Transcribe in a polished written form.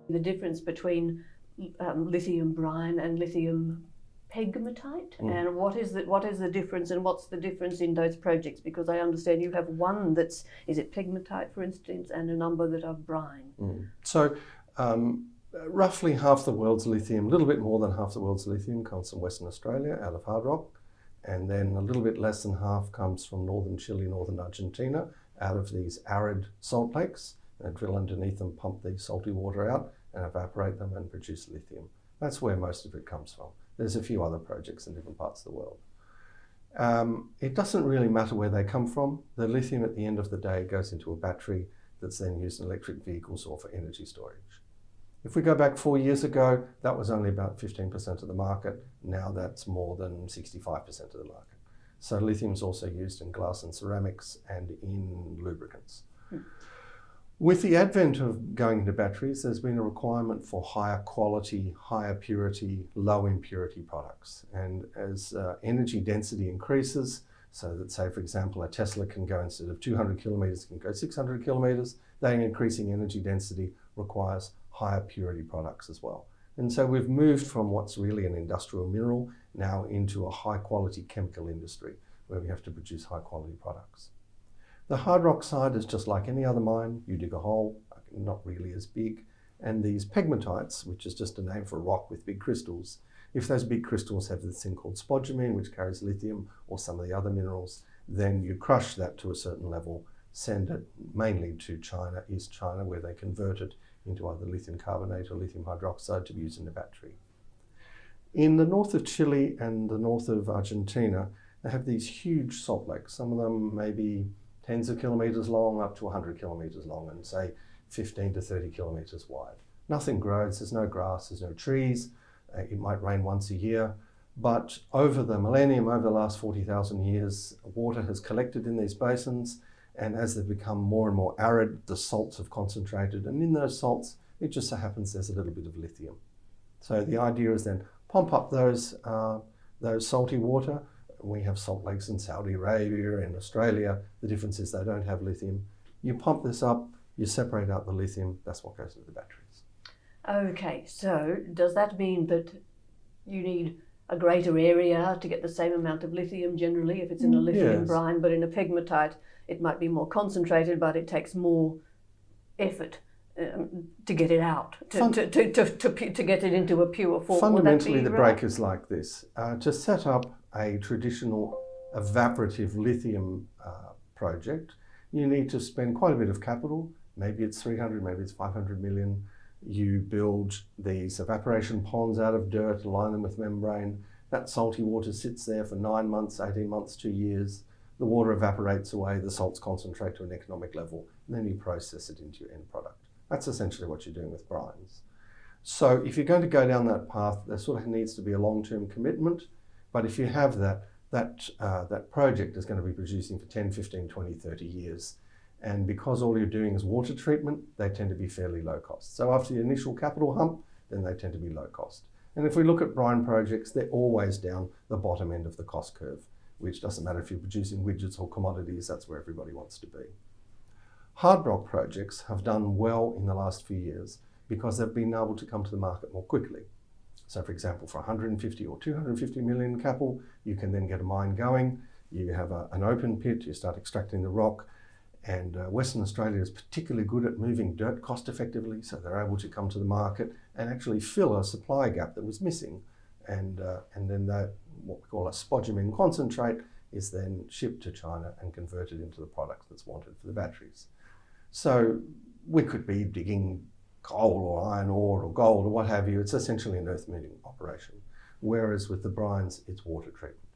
The difference between lithium brine and lithium pegmatite, and what is the difference, and what's the difference in those projects? Because I understand you have one that's, is it pegmatite for instance, and a number that are brine. So roughly half the world's lithium, a little bit more than half the world's lithium comes from Western Australia out of hard rock, and then a little bit less than half comes from northern Chile, northern Argentina, out of these arid salt lakes. They drill underneath them, pump the salty water out and evaporate them and produce lithium. That's where most of it comes from. There's a few other projects in different parts of the world. It doesn't really matter where they come from. The lithium at the end of the day goes into a battery that's then used in electric vehicles or for energy storage. If we go back 4 years ago, that was only about 15% of the market. Now that's more than 65% of the market. So lithium is also used in glass and ceramics and in lubricants. With the advent of going into batteries, there's been a requirement for higher quality, higher purity, low impurity products. And as energy density increases, so that say, for example, a Tesla can go, instead of 200 kilometers, can go 600 kilometers, that increasing energy density requires higher purity products as well. And so we've moved from what's really an industrial mineral now into a high quality chemical industry where we have to produce high quality products. The hard rock side is just like any other mine. You dig a hole, not really as big, and these pegmatites, which is just a name for a rock with big crystals, if those big crystals have this thing called spodumene, which carries lithium or some of the other minerals, then you crush that to a certain level, send it mainly to China, East China, where they convert it into either lithium carbonate or lithium hydroxide to be used in a battery. In the north of Chile and the north of Argentina, they have these huge salt lakes. Some of them maybe tens of kilometers long, up to 100 kilometers long, and say 15 to 30 kilometers wide. Nothing grows, there's no grass, there's no trees. It might rain once a year, but over the millennium, over the last 40,000 years, water has collected in these basins, and as they've become more and more arid, the salts have concentrated, and in those salts, it just so happens there's a little bit of lithium. So the idea is then pump up those salty water. We have salt lakes in Saudi Arabia and Australia. The difference is they don't have lithium. You pump this up, you separate out the lithium, that's what goes into the batteries. Okay, so does that mean that you need a greater area to get the same amount of lithium generally if it's in a lithium brine, but in a pegmatite it might be more concentrated, but it takes more effort to get it out, to get it into a pure form? Fundamentally, the break is like this. To set up a traditional evaporative lithium project, you need to spend quite a bit of capital. Maybe it's 300, maybe it's 500 million. You build these evaporation ponds out of dirt, line them with membrane. That salty water sits there for 9 months, 18 months, 2 years. The water evaporates away, the salts concentrate to an economic level, and then you process it into your end product. That's essentially what you're doing with brines. So if you're going to go down that path, there sort of needs to be a long-term commitment. But if you have that project is going to be producing for 10, 15, 20, 30 years. And because all you're doing is water treatment, they tend to be fairly low cost. So after the initial capital hump, then they tend to be low cost. And if we look at brine projects, they're always down the bottom end of the cost curve, which doesn't matter if you're producing widgets or commodities, that's where everybody wants to be. Hard rock projects have done well in the last few years because they've been able to come to the market more quickly. So for example, for 150 or 250 million capital, you can then get a mine going. You have an open pit, you start extracting the rock, and Western Australia is particularly good at moving dirt cost effectively, so they're able to come to the market and actually fill a supply gap that was missing. And then that, what we call a spodumene concentrate, is then shipped to China and converted into the product that's wanted for the batteries. So we could be digging coal or iron ore or gold or what have you. It's essentially an earth moving operation. Whereas with the brines, it's water treatment.